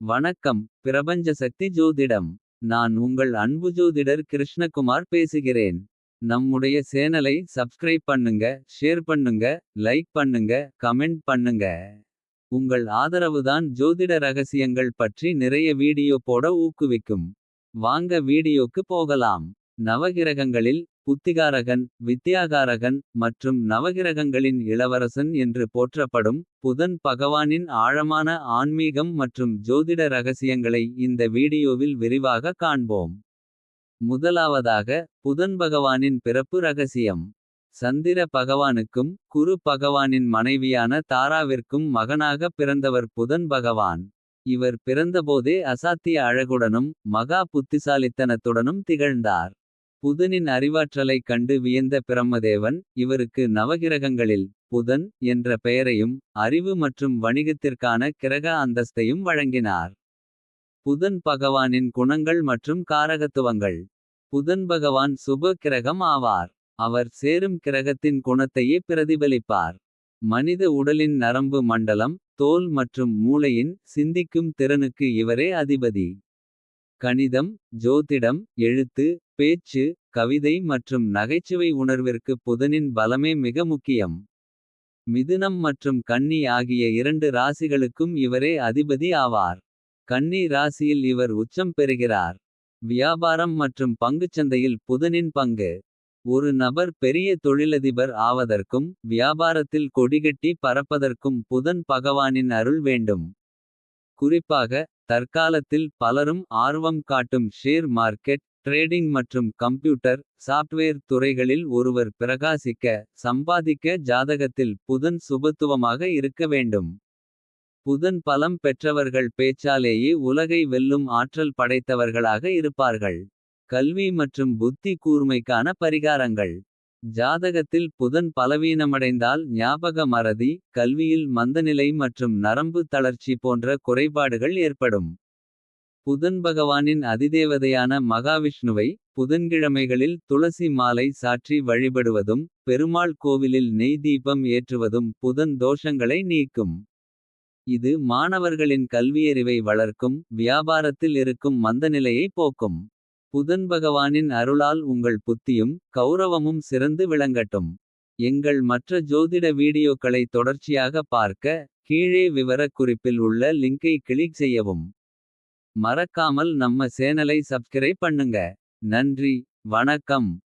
வணக்கம். பிரபஞ்ச சக்தி ஜோதிடம். நான் உங்கள் அன்பு ஜோதிடர் கிருஷ்ணகுமார் பேசுகிறேன். நம்முடைய சேனலை சப்ஸ்கிரைப் பண்ணுங்க. ஷேர் பண்ணுங்க. லைக் பண்ணுங்க. கமெண்ட் பண்ணுங்க. உங்கள் ஆதரவுதான் ஜோதிட ரகசியங்கள் பற்றி நிறைய வீடியோ போட ஊக்குவிக்கும். வாங்க வீடியோக்கு போகலாம். நவகிரகங்களில் புத்திகாரகன், வித்யாகாரகன் மற்றும் நவகிரகங்களின் இளவரசன் என்று போற்றப்படும். புதன் பகவானின் ஆழமான ஆன்மீகம் மற்றும் ஜோதிட ரகசியங்களை இந்த வீடியோவில் விரிவாக காண்போம். முதலாவதாக புதன் பகவானின் பிறப்பு ரகசியம். சந்திர பகவானுக்கும் குரு பகவானின் மனைவியான தாராவிற்கும் மகனாக பிறந்தவர் புதன் பகவான். இவர் பிறந்தபோதே அசாத்திய அழகுடனும் மகா புத்திசாலித்தனத்துடனும் திகழ்ந்தார். புதனின் அறிவாற்றலைக் கண்டு வியந்த பிரம்மதேவன் இவருக்கு நவகிரகங்களில் புதன் என்ற பெயரையும் அறிவு மற்றும் வணிகத்திற்கான கிரக அந்தஸ்தையும் வழங்கினார். புதன் பகவானின் குணங்கள் மற்றும் காரகத்துவங்கள். புதன் பகவான் சுப கிரகம் ஆவார். அவர் சேரும் கிரகத்தின் குணத்தையே பிரதிபலிப்பார். மனித உடலின் நரம்பு மண்டலம், தோல் மற்றும் மூளையின் சிந்திக்கும் திறனுக்கு இவரே அதிபதி. கணிதம், ஜோதிடம், எழுத்து, பேச்சு, கவிதை மற்றும் நகைச்சுவை உணர்விற்கு புதனின் பலமே மிக முக்கியம். மிதுனம் மற்றும் கன்னி ஆகிய இரண்டு ராசிகளுக்கும் இவரே அதிபதி ஆவார். கன்னி ராசியில் இவர் உச்சம் பெறுகிறார். வியாபாரம் மற்றும் பங்குச்சந்தையில் புதனின் பங்கு. ஒரு நபர் பெரிய தொழிலதிபர் ஆவதற்கும் வியாபாரத்தில் கொடிகட்டி பறப்பதற்கும் புதன் பகவானின் அருள் வேண்டும். குறிப்பாக தற்காலத்தில் பலரும் ஆர்வம் காட்டும் ஷேர் மார்க்கெட், ட்ரேடிங் மற்றும் கம்ப்யூட்டர் சாப்ட்வேர் துறைகளில் ஒருவர் பிரகாசிக்க. சம்பாதிக்க ஜாதகத்தில் புதன் சுபத்துவமாக இருக்க வேண்டும். புதன் பலம் பெற்றவர்கள் பேச்சாலேயே உலகை வெல்லும் ஆற்றல் படைத்தவர்களாக இருப்பார்கள். கல்வி மற்றும் புத்தி கூர்மைக்கான பரிகாரங்கள். ஜாதகத்தில் புதன் பலவீனமடைந்தால் ஞாபக மறதி, கல்வியில் மந்தநிலை மற்றும் நரம்பு தளர்ச்சி போன்ற குறைபாடுகள் ஏற்படும். புதன் பகவானின் அதிதேவதையான மகாவிஷ்ணுவை புதன்கிழமைகளில் துளசி மாலை சாற்றி வழிபடுவதும். பெருமாள் கோவிலில் நெய் தீபம் ஏற்றுவதும் புதன் தோஷங்களை நீக்கும். இது மாணவர்களின் கல்வியறிவை வளர்க்கும். வியாபாரத்தில் இருக்கும் மந்தநிலையை போக்கும். புதன் பகவானின் அருளால் உங்கள் புத்தியும் கௌரவமும் சிறந்து விளங்கட்டும். எங்கள் மற்ற ஜோதிட வீடியோக்களை தொடர்ச்சியாக பார்க்க. கீழே விவரக்குறிப்பில் உள்ள லிங்கை கிளிக் செய்யவும். மறக்காமல் நம்ம சேனலை சப்ஸ்கிரைப் பண்ணுங்க. நன்றி, வணக்கம்.